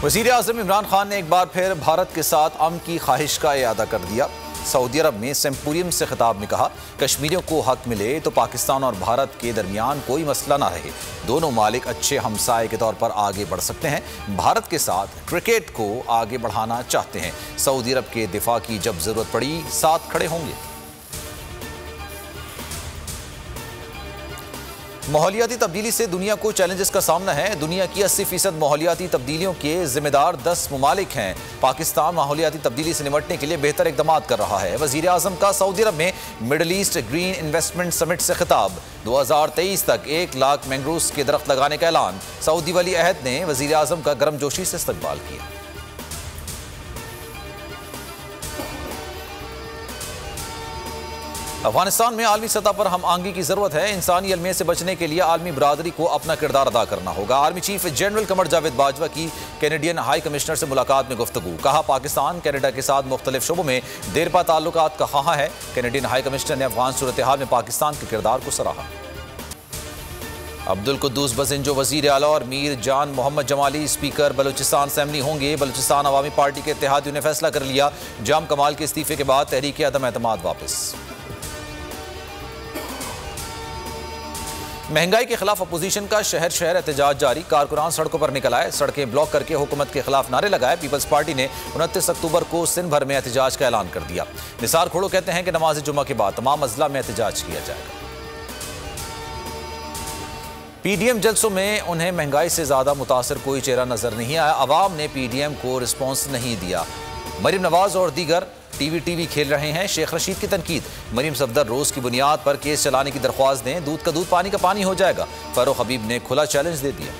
वज़ीर आज़म इमरान खान ने एक बार फिर भारत के साथ अमन की ख्वाहिश का इरादा कर दिया। सऊदी अरब में सेम्पोरियम से खिताब में कहा, कश्मीरियों को हक मिले तो पाकिस्तान और भारत के दरमियान कोई मसला ना रहे। दोनों मालिक अच्छे हमसाये के तौर पर आगे बढ़ सकते हैं। भारत के साथ क्रिकेट को आगे बढ़ाना चाहते हैं। सऊदी अरब के दिफा की जब जरूरत पड़ी साथ खड़े होंगे। माहौलियाती तब्दीली से दुनिया को चैलेंजेस का सामना है। दुनिया की 80% माहौलियाती तब्दीलियों के जिम्मेदार 10 ममालिक हैं। पाकिस्तान माहौलियाती तब्दीली से निपटने के लिए बेहतर इक़दाम कर रहा है। वज़ीर आज़म का सऊदी अरब में middle east green investment summit से खिताब। 2023 तक 1 लाख मैंग्रोव्स के दरख्त लगाने का ऐलान। सऊदी वली अहद ने वज़ीर आज़म का गर्मजोशी से इस्तकबाल किया। अफगानिस्तान में आलमी सतह पर हम आहंगी की जरूरत है। इंसानी अलमियत से बचने के लिए आलमी बरादरी को अपना किरदार अदा करना होगा। Army chief general Qamar Javed Bajwa की कैनेडियन हाई कमिश्नर से मुलाकात में गुफ्तगू। कहा, पाकिस्तान कनाडा के साथ मुख्तलिफ शोबों में देरपा ताल्लुकात का ख्वाह है। कैनेडियन हाई कमिश्नर ने अफगान सूरत हाल में पाकिस्तान के किरदार को सराहा। अब्दुल कुद्दूस बसिंजो वजीर आला और मीर जान मोहम्मद जमाली स्पीकर बलूचिस्तान असेंबली होंगे। बलूचिस्तान अवामी पार्टी के इत्तेहादियों ने फैसला कर लिया। जाम कमाल के इस्तीफे के बाद तहरीक अदम एतमाद वापस। महंगाई के खिलाफ अपोजिशन का शहर शहर एहतजाज जारी। कारकुनान सड़कों पर निकल आए, सड़कें ब्लॉक करके हुकूमत के खिलाफ नारे लगाए। पीपल्स पार्टी ने 29 अक्टूबर को सिंध भर में एहतजाज का ऐलान कर दिया। निसार खोड़ो कहते हैं कि नमाज जुम्मा के बाद तमाम अजला में एहतजाज किया जाएगा। पीडीएम जलसों में उन्हें महंगाई से ज्यादा मुतासर कोई चेहरा नजर नहीं आया। अवाम ने पीडीएम को रिस्पॉन्स नहीं दिया। मरीम नवाज और दीगर टीवी खेल रहे हैं। शेख रशीद की तनकीद। मरीम सफदर रोज की बुनियाद पर केस चलाने की दरख्वास्त दें, दूध का दूध पानी का पानी हो जाएगा। फारूक हबीब ने खुला चैलेंज दे दिया।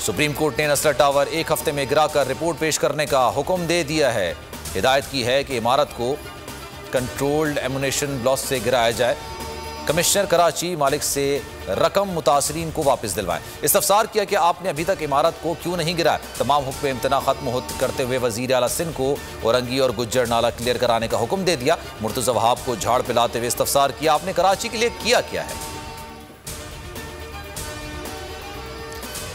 सुप्रीम कोर्ट ने नस्लर टावर 1 हफ्ते में गिरा कर रिपोर्ट पेश करने का हुक्म दे दिया है। हिदायत की है कि इमारत को कंट्रोल्ड एमुनेशन ब्लॉक से गिराया जाए। कमिश्नर कराची मालिक से रकम मुतासरीन को वापस दिलवाएं। इस्तफसार किया कि आपने अभी तक इमारत को क्यों नहीं गिराया। तमाम हुक्म इम्तना खत्म करते हुए वजीर आला सिंध को औरंगी और गुज्जर नाला क्लियर कराने का हुक्म दे दिया। मुर्तज़ा वहाब को झाड़ पिलाते हुए इस्तफसार किया, आपने कराची के लिए किया क्या है।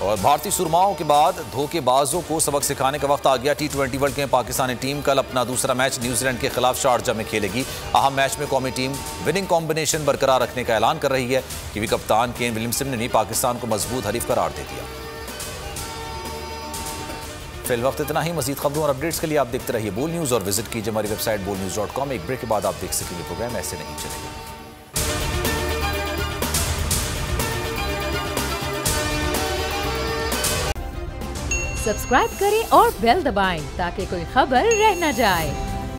और भारतीय सुरमाओं के बाद धोखेबाजों को सबक सिखाने का वक्त आ गया। T20 वर्ल्ड कप में पाकिस्तानी टीम कल अपना दूसरा मैच न्यूजीलैंड के खिलाफ शारजा में खेलेगी। अहम मैच में कौमी टीम विनिंग कॉम्बिनेशन बरकरार रखने का ऐलान कर रही है। कीवी कप्तान केन विलियमसन ने भी पाकिस्तान को मजबूत हरीफ करार दे दिया। फिल वक्त इतना ही। मजीद खबरों और अपडेट्स के लिए आप देखते रहिए बोल न्यूज़ और विजिट कीजिए हमारी वेबसाइट bolnews.com। एक ब्रेक के बाद आप देख सकेंगे प्रोग्राम ऐसे नहीं चलेगा। सब्सक्राइब करें और बेल दबाएं ताकि कोई खबर रह न जाए।